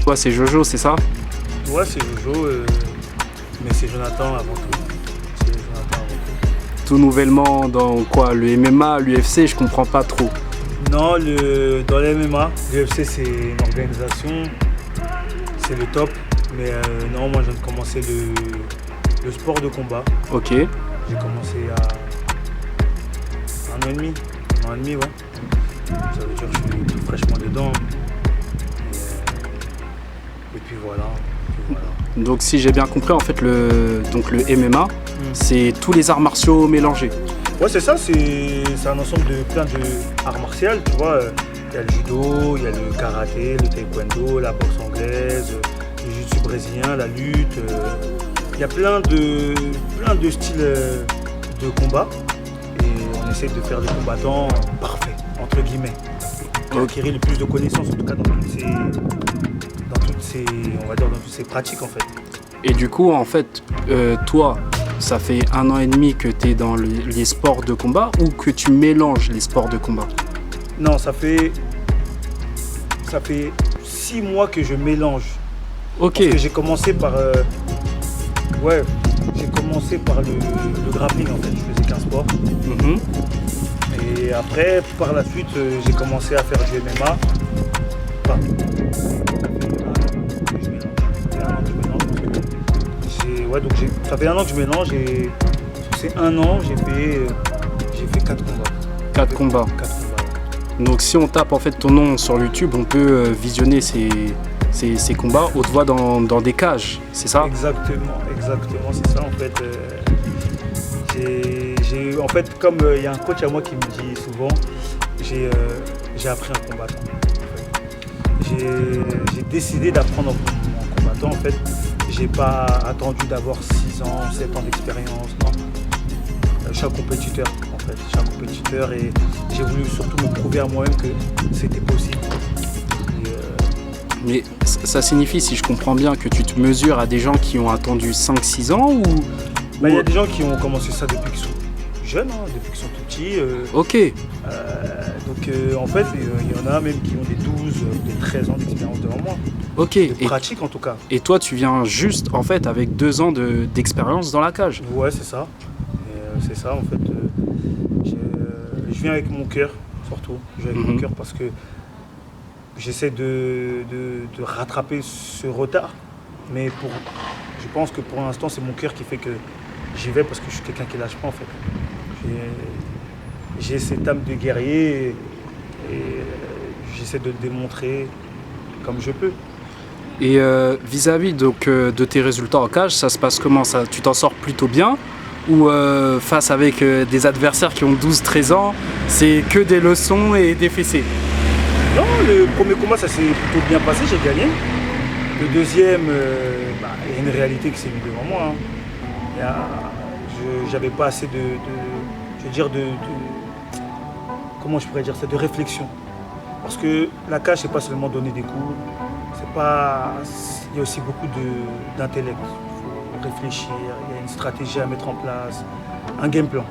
Toi, c'est Jojo, c'est ça? Ouais, c'est Jojo, mais c'est Jonathan avant tout. C'est Jonathan avant tout. Tout nouvellement dans quoi? Le MMA, l'UFC, je comprends pas trop. Non, dans les MMA, l'UFC c'est une organisation, c'est le top. Mais non, moi je viens de commencer le sport de combat. Ok. J'ai commencé à 1 an et demi. 1 an et demi, ouais. Ça veut dire que je suis tout fraîchement dedans. Et puis voilà. Donc si j'ai bien compris, en fait, le MMA, c'est tous les arts martiaux mélangés. Ouais, c'est ça, c'est un ensemble de plein d'arts martiaux, tu vois. Il y a le judo, il y a le karaté, le taekwondo, la boxe anglaise, le jiu-jitsu brésilien, la lutte. Il y a plein de styles de combat. Et on essaie de faire des combattants parfaits, entre guillemets. Pour acquérir le plus de connaissances, en tout cas dans toutes ces pratiques, en fait. Et du coup, en fait, toi, ça fait 1 an et demi que tu es dans les sports de combat ou que tu mélanges les sports de combat? Non, ça fait 6 mois que je mélange. Ok. Parce que j'ai commencé par le grappling, en fait. Je faisais qu'un sport. Mhm. Et après, par la suite, j'ai commencé à faire du MMA. Enfin, ça fait 1 an que je mélange et c'est 1 an, j'ai fait 4 combats. 4 combats. 4 combats. Donc si on tape en fait ton nom sur YouTube, on peut visionner ces combats. On te voit dans des cages, c'est ça? Exactement, c'est ça en fait. En fait, comme il y a un coach à moi qui me dit souvent, j'ai appris un combattant. En fait. J'ai décidé d'apprendre en combattant. En fait, j'ai pas attendu d'avoir 6 ans, 7 ans d'expérience. Non. Je suis un compétiteur en fait. Je suis un compétiteur et j'ai voulu surtout me prouver à moi-même que c'était possible. Mais ça signifie, si je comprends bien, que tu te mesures à des gens qui ont attendu 5-6 ans ou... Il y a des gens qui ont commencé ça depuis qu'ils sont jeunes, depuis qu'ils sont tout petits. Ok. Donc en fait, il y en a même qui ont des 12, des 13 ans d'expérience devant moi. Ok. De pratique en tout cas. Et toi, tu viens juste en fait avec 2 ans d'expérience dans la cage. Ouais, c'est ça. C'est ça en fait. Je viens avec mon cœur, surtout. Je viens avec mon cœur parce que j'essaie de rattraper ce retard. Mais je pense que pour l'instant, c'est mon cœur qui fait que j'y vais parce que je suis quelqu'un qui lâche pas en fait. J'ai cette âme de guerrier et j'essaie de le démontrer comme je peux. Et vis-à-vis donc, de tes résultats en cage, ça se passe comment ça? Tu t'en sors plutôt bien? Ou face avec des adversaires qui ont 12-13 ans, c'est que des leçons et des fessées? Non, le premier combat, ça s'est plutôt bien passé, j'ai gagné. Le deuxième, il y a une réalité qui s'est mise devant moi. J'avais pas assez comment je pourrais dire ça, de réflexion. Parce que la cage, c'est pas seulement donner des coups, il y a aussi beaucoup d'intellect. Il faut réfléchir, il y a une stratégie à mettre en place, un game plan.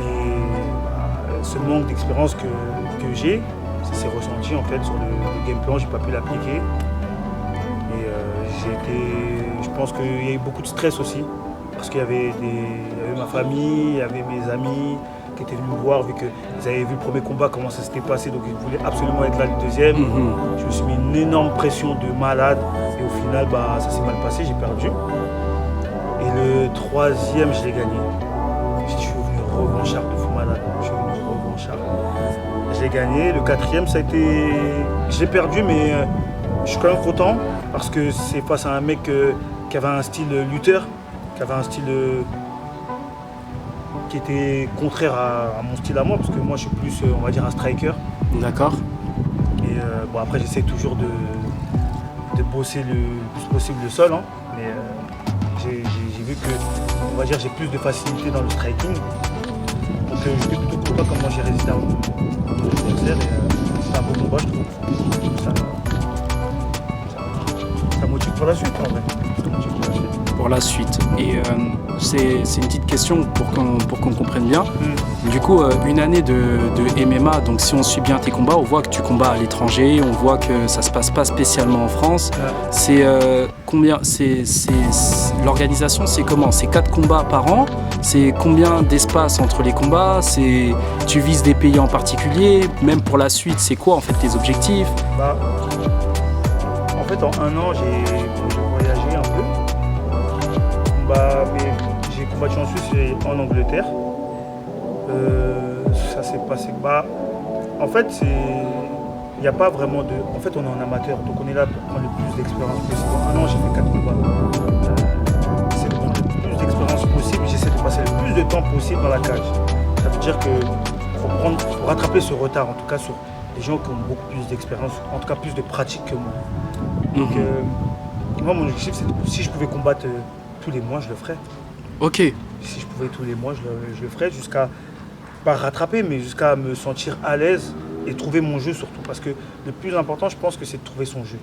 Et ce manque d'expérience que j'ai, ça s'est ressenti en fait sur le game plan, j'ai pas pu l'appliquer. Et je pense qu'il y a eu beaucoup de stress aussi, parce qu'il y avait ma famille, il y avait mes amis qui étaient venus me voir, vu qu'ils avaient vu le premier combat, comment ça s'était passé, donc ils voulaient absolument être là le deuxième. Je me suis mis une énorme pression de malade, et au final, ça s'est mal passé, j'ai perdu. Et le troisième, je l'ai gagné. Je suis devenu revanchard de fou malade, je l'ai gagné. Le quatrième, ça a été... Je l'ai perdu, mais je suis quand même content, parce que c'est face à un mec qui avait un style lutteur, qui avait un style qui était contraire à mon style à moi, parce que moi je suis plus, on va dire, un striker. D'accord. Et après j'essaie toujours de bosser le plus possible le sol, mais j'ai vu que, on va dire, j'ai plus de facilité dans le striking. Donc je suis plutôt content comment j'ai résisté à mon adversaire, et c'est un beau combat, je trouve. Ça motive pour la suite en vrai. Ça motive pour la suite. pour la suite. Et c'est une petite question pour qu'on comprenne bien. Du coup, une année de MMA, donc si on suit bien tes combats, on voit que tu combats à l'étranger, on voit que ça se passe pas spécialement en France. C'est combien l'organisation, c'est comment? C'est 4 combats par an? C'est combien d'espace entre les combats? Tu vises des pays en particulier? Même pour la suite, c'est quoi en fait tes objectifs? En fait, en un an, j'ai voyagé un peu. Mais j'ai combattu en Suisse et en Angleterre. Ça s'est passé. En fait, il n'y a pas vraiment de. En fait, on est en amateur, donc on est là pour prendre le plus d'expérience possible. En un an, j'ai fait 4 combats. J'essaie de prendre le plus d'expérience possible. J'essaie de passer le plus de temps possible dans la cage. Ça veut dire que faut rattraper ce retard, en tout cas sur des gens qui ont beaucoup plus d'expérience, en tout cas plus de pratique que moi. Donc, moi, mon objectif, c'est si je pouvais combattre tous les mois, je le ferais. Ok. Si je pouvais tous les mois, je le ferais jusqu'à, pas rattraper, mais jusqu'à me sentir à l'aise et trouver mon jeu surtout. Parce que le plus important, je pense que c'est de trouver son jeu.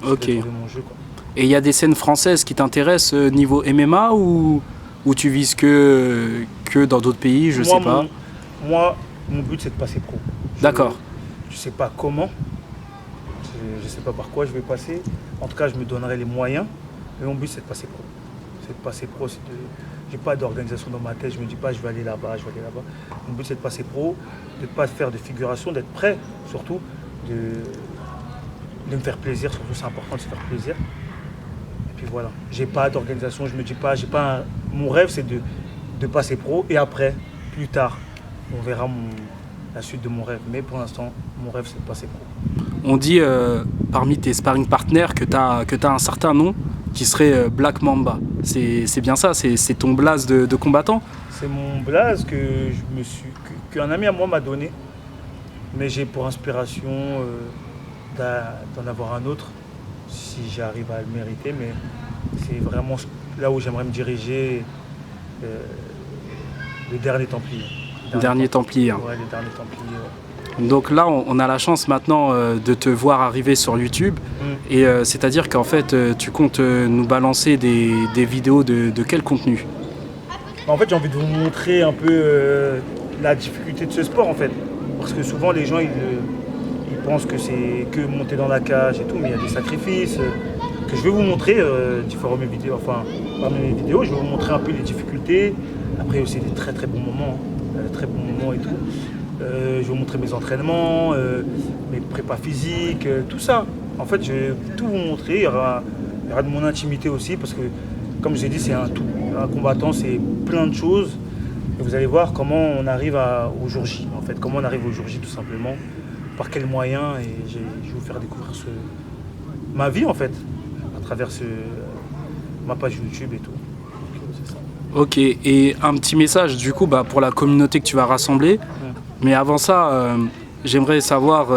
Donc, ok. de trouver mon jeu, quoi. Et il y a des scènes françaises qui t'intéressent niveau MMA ou tu vises que dans d'autres pays, je sais pas. Moi, mon but, c'est de passer pro. D'accord. Je sais pas comment. Je sais pas par quoi je vais passer. En tout cas, je me donnerai les moyens. Mais mon but, c'est de passer pro. C'est de passer pro. J'ai pas d'organisation dans ma tête. Je me dis pas, je vais aller là-bas, je vais aller là-bas. Mon but, c'est de passer pro, de ne pas faire de figuration, d'être prêt, surtout, de me faire plaisir. Surtout, c'est important de se faire plaisir. Et puis voilà. J'ai pas d'organisation. Je me dis pas, mon rêve, c'est de passer pro. Et après, plus tard, on verra la suite de mon rêve. Mais pour l'instant, mon rêve, c'est de passer pro. On dit parmi tes sparring partners que tu as un certain nom qui serait Black Mamba. C'est bien ça? C'est ton blaze de combattant? C'est mon blaze qu'un ami à moi m'a donné. Mais j'ai pour inspiration d'en avoir un autre si j'arrive à le mériter. Mais c'est vraiment là où j'aimerais me diriger, le dernier Templier. Dernier Templier. Ouais, le dernier Templier. Ouais. Donc là, on a la chance maintenant de te voir arriver sur YouTube. Et c'est-à-dire qu'en fait, tu comptes nous balancer des vidéos de quel contenu? En fait, j'ai envie de vous montrer un peu la difficulté de ce sport, en fait. Parce que souvent, les gens, ils pensent que c'est que monter dans la cage et tout, mais il y a des sacrifices que je vais vous montrer parmi mes vidéos, je vais vous montrer un peu les difficultés. Après, aussi des très très bons moments, et tout. Je vais vous montrer mes entraînements, mes prépas physiques, tout ça. En fait, je vais tout vous montrer. Il y aura de mon intimité aussi, parce que, comme je l'ai dit, c'est un tout. Un combattant, c'est plein de choses. Et vous allez voir comment on arrive au jour J, en fait. Comment on arrive au jour J, tout simplement. Par quels moyens. Et je vais vous faire découvrir ma vie, en fait, à travers ma page YouTube et tout. C'est ça. Ok, et un petit message, du coup, pour la communauté que tu vas rassembler. Mais avant ça, j'aimerais savoir,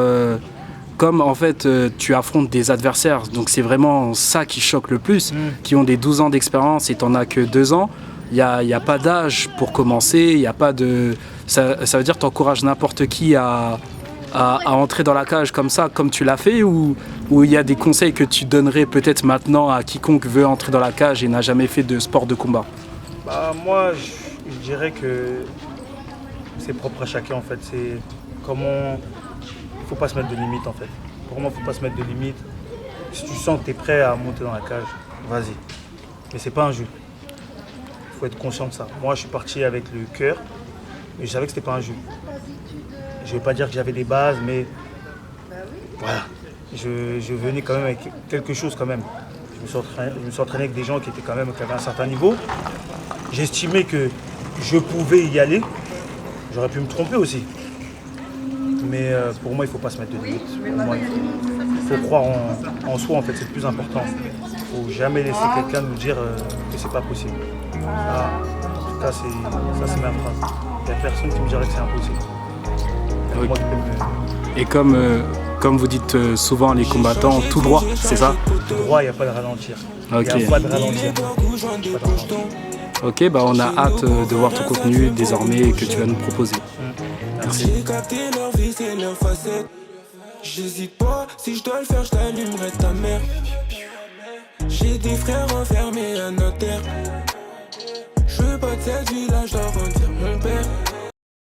comme en fait tu affrontes des adversaires, donc c'est vraiment ça qui choque le plus, qui ont des 12 ans d'expérience et t'en as que 2 ans, il n'y a pas d'âge pour commencer, il n'y a pas de... Ça veut dire que tu encourages n'importe qui à entrer dans la cage comme ça, comme tu l'as fait, ou il y a des conseils que tu donnerais peut-être maintenant à quiconque veut entrer dans la cage et n'a jamais fait de sport de combat? Moi, je dirais que c'est propre à chacun, en fait. C'est comment... Il ne faut pas se mettre de limites, en fait. Pour moi, il ne faut pas se mettre de limites. Si tu sens que tu es prêt à monter dans la cage, vas-y. Mais c'est pas un jeu. Il faut être conscient de ça. Moi, je suis parti avec le cœur, mais je savais que c'était pas un jeu. Je ne vais pas dire que j'avais des bases, mais voilà. Je venais quand même avec quelque chose quand même. Je me suis entraîné avec des gens qui avaient un certain niveau. J'estimais que je pouvais y aller. J'aurais pu me tromper aussi. Mais pour moi, il ne faut pas se mettre de limites. Pour moi, il faut croire en soi, en fait, c'est le plus important. Il ne faut jamais laisser quelqu'un nous dire que c'est pas possible. En tout cas, ça c'est ma phrase. Il n'y a personne qui me dirait que c'est impossible. Okay. Moi, qui Et comme vous dites souvent les combattants, tout droit, c'est ça? Tout droit, il n'y a pas de ralentir. Okay. Il n'y a pas de ralentir. Ok, on a hâte de voir ton contenu désormais que tu vas nous proposer. Merci. J'ai capté leur vie et leur facette. J'hésite pas, si je dois le faire, je t'allumerai ta mère. J'ai des frères enfermés à notaire. Je veux pas de cette vie-là, je dois rendre